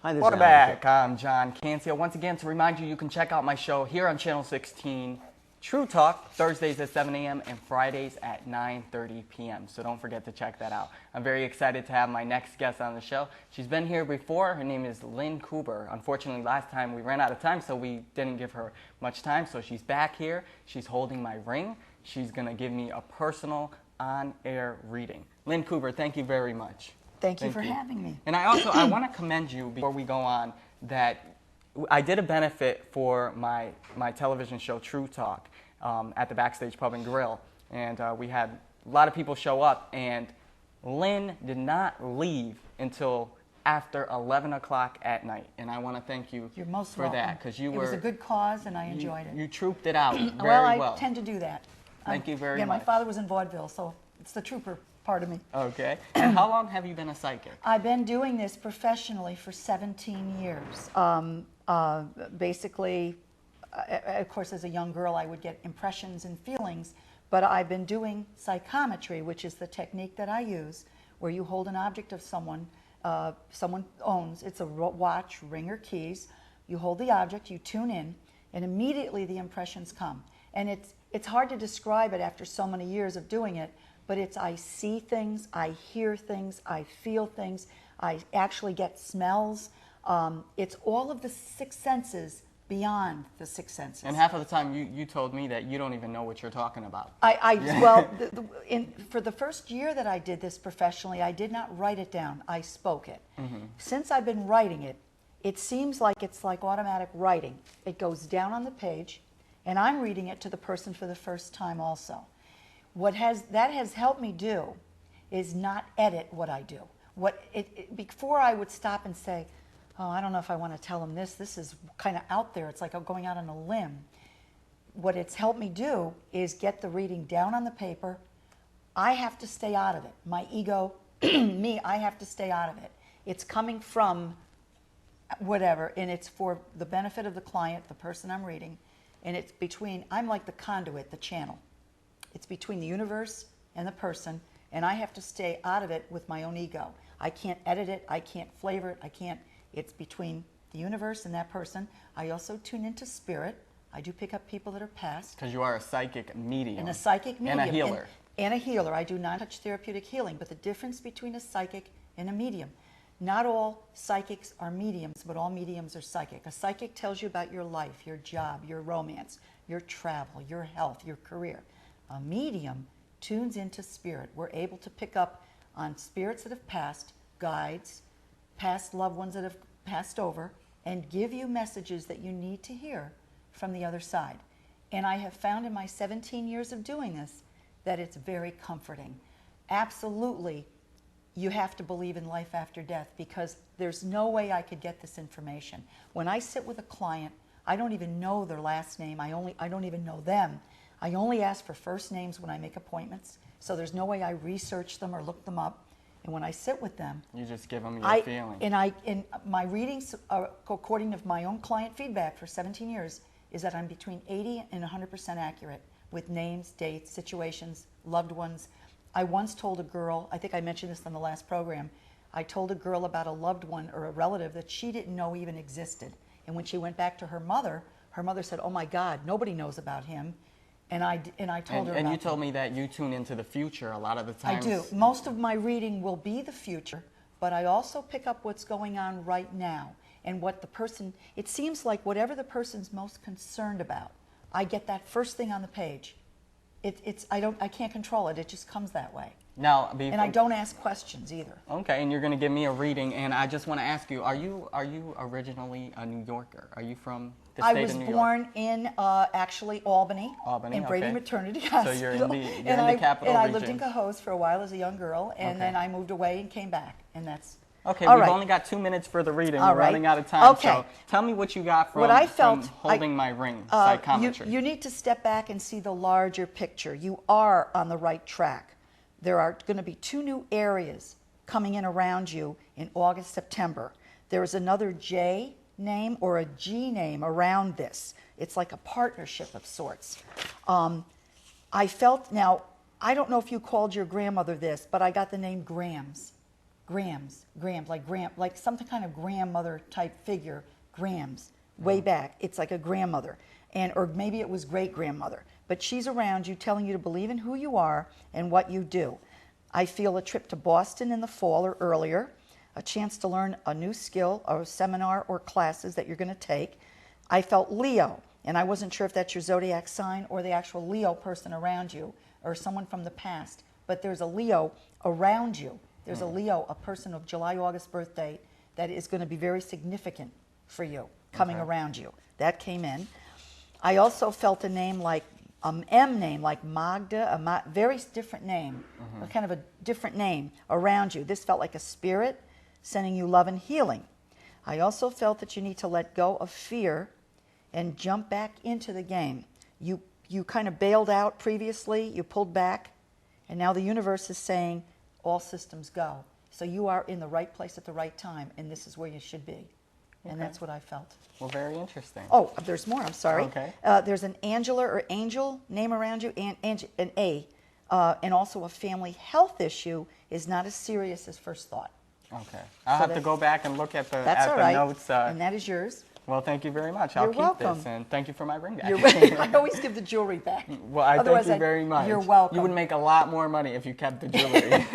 Hi, this is Welcome Alex. back. I'm John Cancio. Once again, to remind you, you can check out my show here on Channel 16, True Talk, Thursdays at 7 a.m. and Fridays at 9:30 p.m. So don't forget to check that out. I'm very excited to have my next guest on the show. She's been here before. Her name is Lynne Kuber. Unfortunately, last time we ran out of time, so we didn't give her much time. So she's back here. She's holding my ring. She's going to give me a personal on-air reading. Lynne Kuber, thank you very much. Thank you for having me. And I want to commend you before we go on that I did a benefit for my television show True Talk at the Backstage Pub and Grill, and we had a lot of people show up, and Lynne did not leave until after 11 o'clock at night, and I want to thank you You're most for welcome. that, because It was a good cause, and I enjoyed it. You trooped it out very well. well. I tend to do that. Thank you very much. much. Yeah, my father was in vaudeville, so it's the trooper part of me. Okay. And how long have you been a psychic? I've been doing this professionally for 17 years. Basically, of course, as a young girl, I would get impressions and feelings, but I've been doing psychometry, which is the technique that I use, where you hold an object of someone owns. It's a watch, ring, or keys. You hold the object, you tune in, and immediately the impressions come. And it's hard to describe it after so many years of doing it, but I see things, I hear things, I feel things, I actually get smells. It's all of the six senses beyond the six senses. And half of the time you told me that you don't even know what you're talking about. Well, for the first year that I did this professionally, I did not write it down, I spoke it. Mm-hmm. Since I've been writing it, it seems like it's like automatic writing. It goes down on the page, and I'm reading it to the person for the first time also. That has helped me do is not edit what I do. Before I would stop and say, oh, I don't know if I want to tell them this. This is kind of out there. It's like I'm going out on a limb. What it's helped me do is get the reading down on the paper. I have to stay out of it. My ego, me, I have to stay out of it. It's coming from whatever, and it's for the benefit of the client, the person I'm reading, and it's between, I'm like the conduit, the channel. It's between the universe and the person, and I have to stay out of it with my own ego. I can't edit it, I can't flavor it, it's between the universe and that person. I also tune into spirit. I do pick up people that are past. Because you are a psychic medium. And a psychic medium. And a healer. And a healer. I do not touch therapeutic healing, but the difference between a psychic and a medium. Not all psychics are mediums, but all mediums are psychic. A psychic tells you about your life, your job, your romance, your travel, your health, your career. A medium tunes into spirit. We're able to pick up on spirits that have passed, guides, past loved ones that have passed over, and give you messages that you need to hear from the other side. And I have found in my 17 years of doing this that it's very comforting. Absolutely, you have to believe in life after death, because there's no way I could get this information. When I sit with a client, I don't even know their last name. I don't even know them. I only ask for first names when I make appointments, so there's no way I research them or look them up. And when I sit with them, you just give them your feeling. And my readings, according to my own client feedback for 17 years, is that I'm between 80 and 100% accurate with names, dates, situations, loved ones. I once told a girl, I think I mentioned this on the last program, I told a girl about a loved one or a relative that she didn't know even existed. And when she went back to her mother said, oh my God, nobody knows about him. And I told her about And you told me that you tune into the future a lot of the times. I do. Most of my reading will be the future, but I also pick up what's going on right now and what the person, it seems like whatever the person's most concerned about, I get that first thing on the page. I can't control it. It just comes that way. Now, and I don't ask questions either. Okay, and you're going to give me a reading, and I just want to ask you: Are you originally a New Yorker? Are you from the state of New York? I was born in actually Albany. Albany, in Brady okay. Maternity Hospital. So you're in the capital region. And I region. lived in Cohoes for a while as a young girl, and then I moved away and came back, and that's. Okay, we've only got 2 minutes for the reading. We're running out of time. Okay. So tell me what you got from, from holding my ring, psychometry. You need to step back and see the larger picture. You are on the right track. There are going to be 2 new areas coming in around you in August, September. There is another J name or a G name around this. It's like a partnership of sorts. I felt, now, I don't know if you called your grandmother this, but I got the name Grams. grams, like some kind of grandmother type figure, grams, way back. It's like a grandmother, or maybe it was great grandmother. But she's around you, telling you to believe in who you are and what you do. I feel a trip to Boston in the fall or earlier, a chance to learn a new skill or a seminar or classes that you're going to take. I felt Leo, and I wasn't sure if that's your zodiac sign or the actual Leo person around you or someone from the past, but there's a Leo around you. There's a Leo, a person of July, August birthday that is going to be very significant for you coming around you. That came in. I also felt a name like M name, like Magda, a very different name, a kind of a different name around you. This felt like a spirit sending you love and healing. I also felt that you need to let go of fear and jump back into the game. You kind of bailed out previously, you pulled back, and now the universe is saying all systems go. So you are in the right place at the right time, and this is where you should be. And that's what I felt. Well, very interesting. Oh, there's more. I'm sorry. Okay. There's an Angela or Angel name around you, and an A, and also a family health issue is not as serious as first thought. Okay. I'll have to go back and look at the That's all right. notes. And that is yours. Well, thank you very much. I'll You're keep welcome. this, and thank you for my ring back. I always give the jewelry back. Well, I Otherwise, thank you very much. You're welcome. You would make a lot more money if you kept the jewelry.